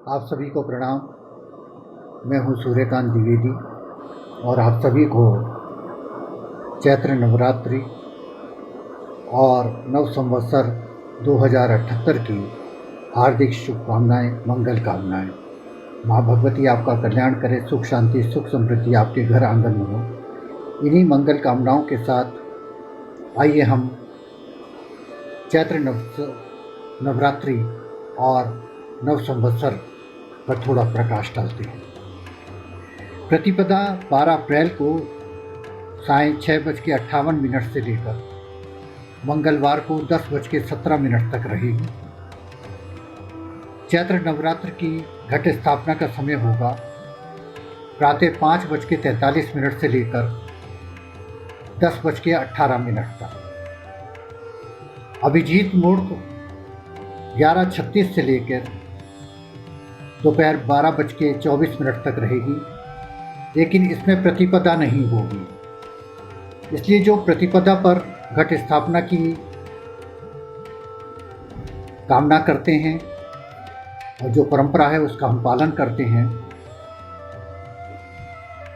आप सभी को प्रणाम। मैं हूं सूर्यकांत द्विवेदी और आप सभी को चैत्र नवरात्रि और नव संवत्सर 2078 की हार्दिक शुभकामनाएं, मंगल कामनाएं। माँ भगवती आपका कल्याण करे, सुख शांति सुख समृद्धि आपके घर आंगन में हो। इन्हीं मंगल कामनाओं के साथ आइए हम चैत्र नवरात्रि और नव संवत्सर पर थोड़ा प्रकाश डालते हैं। प्रतिपदा 12 अप्रैल को साय 6:58 से लेकर मंगलवार को 10:17 तक रहेगी। चैत्र नवरात्र की घट स्थापना का समय होगा प्रातः 5:43 से लेकर 10:18 तक। अभिजीत मुहूर्त 11:36 से लेकर दोपहर 12:24 तक रहेगी, लेकिन इसमें प्रतिपदा नहीं होगी। इसलिए जो प्रतिपदा पर घट स्थापना की कामना करते हैं और जो परंपरा है उसका हम पालन करते हैं,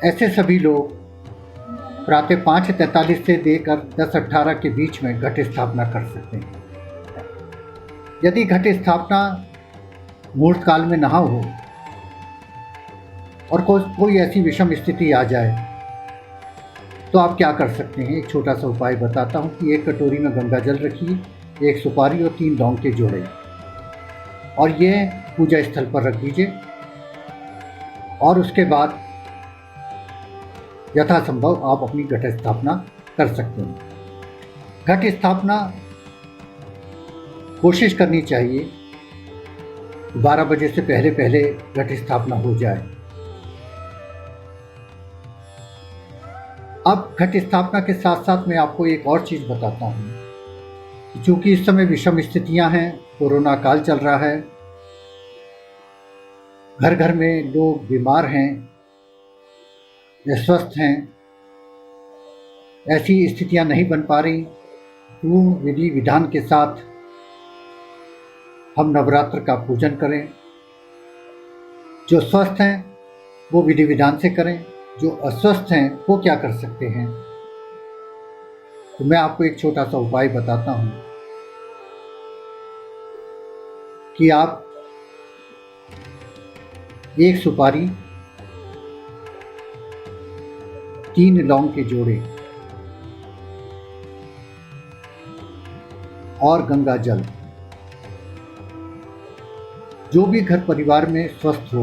ऐसे सभी लोग प्रातः 5:43 से लेकर 10:18 के बीच में घट स्थापना कर सकते हैं। यदि घट स्थापना मुहूर्त काल में ना हो और कोई ऐसी विषम स्थिति आ जाए तो आप क्या कर सकते हैं। एक छोटा सा उपाय बताता हूँ कि एक कटोरी में गंगा जल रखिए, एक सुपारी और 3 लौंग के जोड़े और ये पूजा स्थल पर रख दीजिए और उसके बाद यथासंभव आप अपनी घट स्थापना कर सकते हैं। घट स्थापना कोशिश करनी चाहिए 12 बजे से पहले घट स्थापना हो जाए। अब घट स्थापना के साथ साथ मैं आपको एक और चीज़ बताता हूँ। चूँकि इस समय विषम स्थितियाँ हैं, कोरोना काल चल रहा है, घर घर में लोग बीमार हैं, अस्वस्थ हैं, ऐसी स्थितियाँ नहीं बन पा रही। पूर्ण विधि विधान के साथ हम नवरात्र का पूजन करें। जो स्वस्थ हैं वो विधि विधान से करें, जो अस्वस्थ हैं वो क्या कर सकते हैं। तो मैं आपको एक छोटा सा उपाय बताता हूँ कि आप एक सुपारी, 3 लौंग के जोड़े और गंगा जल, जो भी घर परिवार में स्वस्थ हो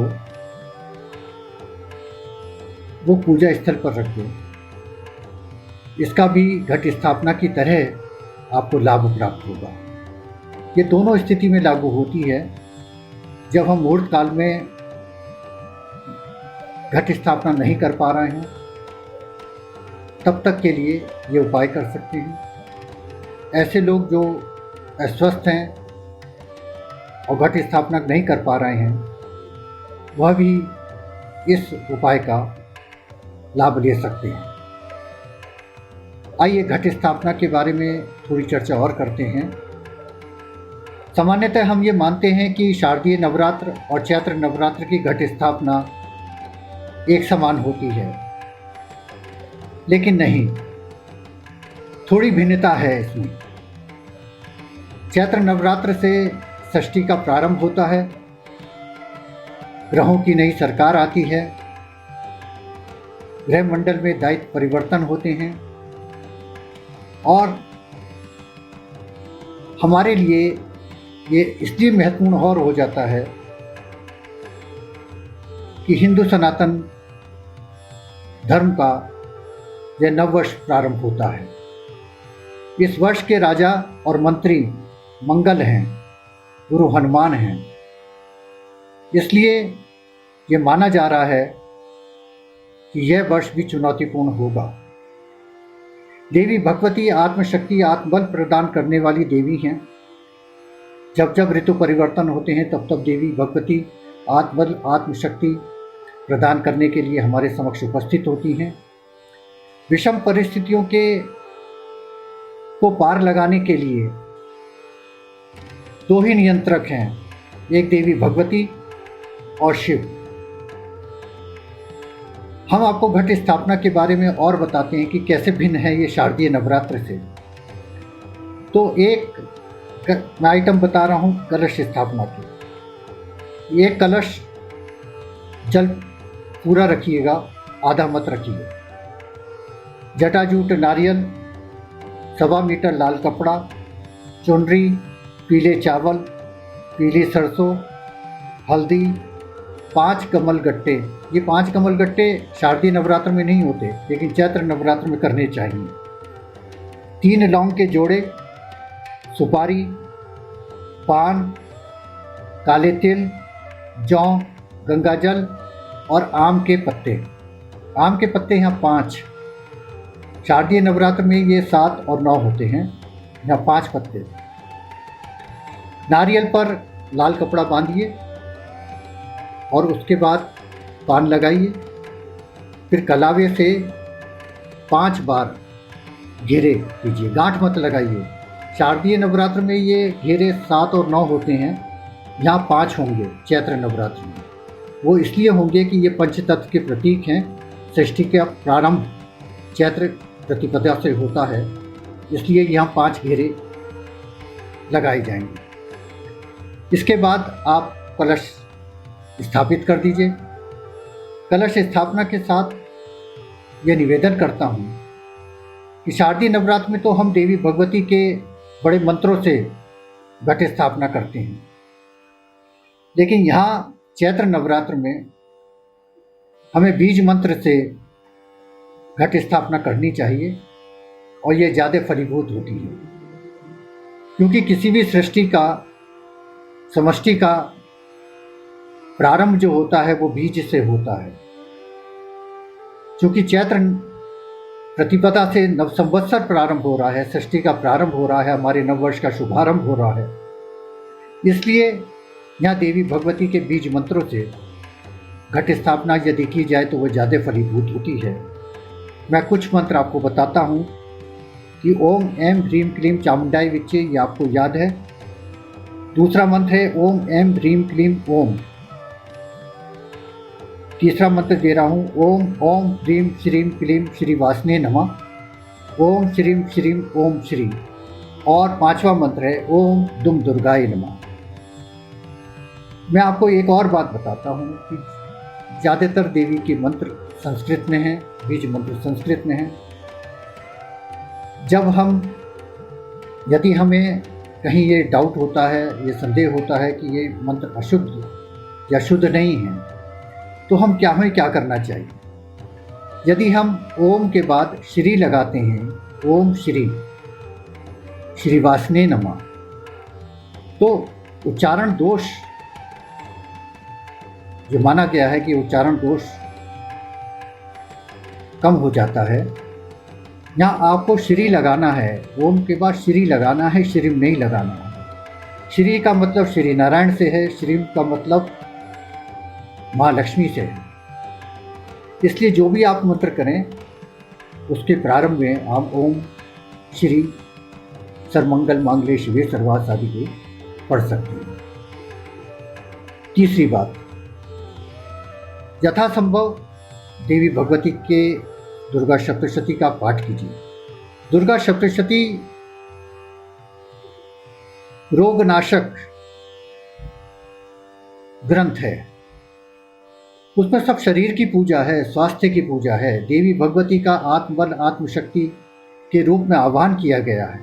वो पूजा स्थल पर रख दो। इसका भी घट स्थापना की तरह आपको लाभ प्राप्त होगा। ये दोनों स्थिति में लागू होती है। जब हम मुहूर्त काल में घट स्थापना नहीं कर पा रहे हैं तब तक के लिए ये उपाय कर सकते हैं। ऐसे लोग जो अस्वस्थ हैं और घट स्थापना नहीं कर पा रहे हैं वह भी इस उपाय का लाभ ले सकते हैं। आइए घट स्थापना के बारे में थोड़ी चर्चा और करते हैं। सामान्यतः हम ये मानते हैं कि शारदीय नवरात्र और चैत्र नवरात्र की घट स्थापना एक समान होती है, लेकिन नहीं, थोड़ी भिन्नता है इसमें। चैत्र नवरात्र से षष्ठी का प्रारंभ होता है, ग्रहों की नई सरकार आती है, ग्रह मंडल में दायित्व परिवर्तन होते हैं और हमारे लिए ये इसलिए महत्वपूर्ण और हो जाता है कि हिंदू सनातन धर्म का यह नववर्ष प्रारंभ होता है। इस वर्ष के राजा और मंत्री मंगल हैं, गुरु हनुमान हैं। इसलिए ये माना जा रहा है कि यह वर्ष भी चुनौतीपूर्ण होगा। देवी भगवती आत्मशक्ति, आत्मबल प्रदान करने वाली देवी हैं। जब जब ऋतु परिवर्तन होते हैं तब तब देवी भगवती आत्मबल, आत्मशक्ति प्रदान करने के लिए हमारे समक्ष उपस्थित होती हैं। विषम परिस्थितियों को पार लगाने के लिए 2 ही नियंत्रक हैं, एक देवी भगवती और शिव। हम आपको घट स्थापना के बारे में और बताते हैं कि कैसे भिन्न है ये शारदीय नवरात्र से। तो एक मैं आइटम बता रहा हूँ कलश स्थापना की। ये कलश जल पूरा रखिएगा, आधा मत रखिए। जटाजूट नारियल, 1.25 मीटर लाल कपड़ा, चुनरी, पीले चावल, पीली सरसों, हल्दी, 5 कमल गट्टे। ये 5 कमल गट्टे शारदीय नवरात्र में नहीं होते, लेकिन चैत्र नवरात्र में करने चाहिए। 3 लौंग के जोड़े, सुपारी, पान, काले तिल, जौ, गंगाजल और आम के पत्ते। आम के पत्ते यहाँ 5। शारदीय नवरात्र में ये 7 और 9 होते हैं, यहाँ 5 पत्ते। नारियल पर लाल कपड़ा बांधिए और उसके बाद पान लगाइए। फिर कलावे से 5 बार घेरे कीजिए, गांठ मत लगाइए। शारदीय नवरात्र में ये घेरे 7 और 9 होते हैं, यहाँ 5 होंगे चैत्र नवरात्र में। वो इसलिए होंगे कि ये पंचतत्व के प्रतीक हैं। सृष्टि का प्रारंभ चैत्र प्रतिपदा से होता है, इसलिए यहाँ 5 घेरे लगाए जाएंगे। इसके बाद आप कलश स्थापित कर दीजिए। कलश स्थापना के साथ यह निवेदन करता हूँ कि शारदीय नवरात्र में तो हम देवी भगवती के बड़े मंत्रों से घट स्थापना करते हैं, लेकिन यहाँ चैत्र नवरात्र में हमें बीज मंत्र से घट स्थापना करनी चाहिए और ये ज़्यादा फलीभूत होती है, क्योंकि किसी भी सृष्टि का, समष्टि का प्रारंभ जो होता है वो बीज से होता है। क्योंकि चैत्र प्रतिपदा से नव संवत्सर प्रारंभ हो रहा है, सृष्टि का प्रारंभ हो रहा है, हमारे नववर्ष का शुभारंभ हो रहा है, इसलिए यहाँ देवी भगवती के बीज मंत्रों से घट स्थापना यदि की जाए तो वह ज़्यादा फलीभूत होती है। मैं कुछ मंत्र आपको बताता हूँ कि ओम ऐं ह्रीं क्लीं चामुंडाय विच्चे, ये आपको याद है। दूसरा मंत्र है ओम ऐं ह्रीं क्लीं ओम। तीसरा मंत्र दे रहा हूँ ओम ओम ह्रीं श्रीं क्लीं श्रीवासने नमः, ओम श्रीं श्रीं ओम श्री। और 5वां मंत्र है ओम दुम दुर्गाय नमः। मैं आपको एक और बात बताता हूँ कि ज़्यादातर देवी के मंत्र संस्कृत में हैं, बीज मंत्र संस्कृत में हैं। यदि हमें कहीं ये डाउट होता है, ये संदेह होता है कि ये मंत्र अशुद्ध या शुद्ध नहीं है, तो हमें क्या करना चाहिए? यदि हम ओम के बाद श्री लगाते हैं, ओम श्री श्रीवासने नमः, तो उच्चारण दोष जो माना गया है कि उच्चारण दोष कम हो जाता है। यहाँ आपको श्री लगाना है, ओम के बाद श्री लगाना है, श्री नहीं लगाना है। श्री का मतलब श्री नारायण से है, श्री का मतलब माँ लक्ष्मी से है। इसलिए जो भी आप मंत्र करें उसके प्रारंभ में आप ओम श्री सर्वमंगल मांगल्ये शिवे सर्वार्थ आदि को पढ़ सकते हैं। तीसरी बात, यथासंभव देवी भगवती के दुर्गा सप्तशती का पाठ कीजिए। दुर्गा सप्तशती रोगनाशक ग्रंथ है, उसमें सब शरीर की पूजा है, स्वास्थ्य की पूजा है। देवी भगवती का आत्मबल, आत्मशक्ति के रूप में आह्वान किया गया है।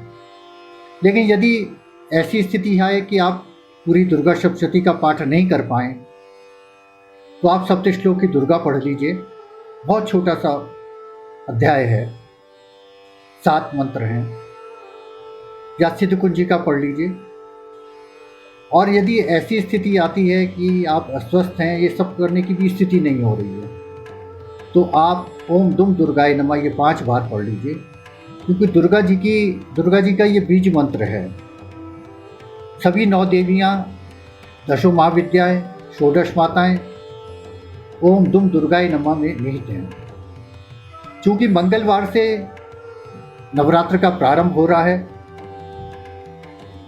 लेकिन यदि ऐसी स्थिति है कि आप पूरी दुर्गा सप्तशती का पाठ नहीं कर पाएँ, तो आप सप्तश्लोक की दुर्गा पढ़ लीजिए। बहुत छोटा सा अध्याय है, 7 मंत्र हैं। या सिद्ध कुंजिका पढ़ लीजिए। और यदि ऐसी स्थिति आती है कि आप अस्वस्थ हैं, ये सब करने की भी स्थिति नहीं हो रही है, तो आप ओम दुम दुर्गाय नमः ये 5 बार पढ़ लीजिए, क्योंकि दुर्गा जी का ये बीज मंत्र है। सभी 9 देवियाँ, 10 महाविद्याएँ, 16 माताएँ ओम दुम दुर्गाय नमः में निहित हैं। चूँकि मंगलवार से नवरात्र का प्रारंभ हो रहा है,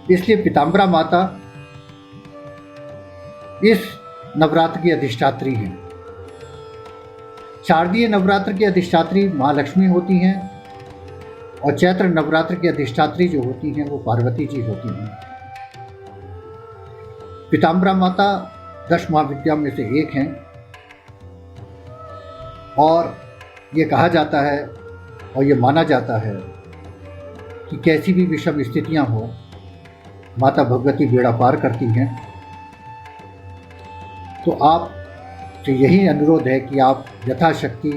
इसलिए पीताम्बरा माता इस नवरात्र की अधिष्ठात्री हैं। शारदीय नवरात्र की अधिष्ठात्री माँ लक्ष्मी होती हैं और चैत्र नवरात्र की अधिष्ठात्री जो होती हैं वो पार्वती जी होती हैं। पीताम्बरा माता 10 महाविद्या में से एक हैं और ये कहा जाता है और ये माना जाता है कि कैसी भी विषम स्थितियां हो, माता भगवती बेड़ा पार करती हैं। तो आप से यही अनुरोध है कि आप यथाशक्ति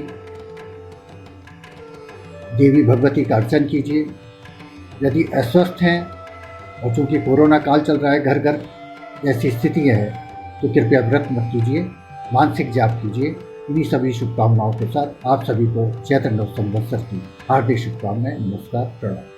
देवी भगवती का अर्चन कीजिए। यदि अस्वस्थ हैं और चूँकि कोरोना काल चल रहा है, घर घर ऐसी स्थिति है, तो कृपया व्रत मत कीजिए, मानसिक जाप कीजिए। इन्हीं सभी शुभकामनाओं के साथ आप सभी को चैत्र नव संवत्सर की हार्दिक शुभकामनाएं। नमस्कार, प्रणाम।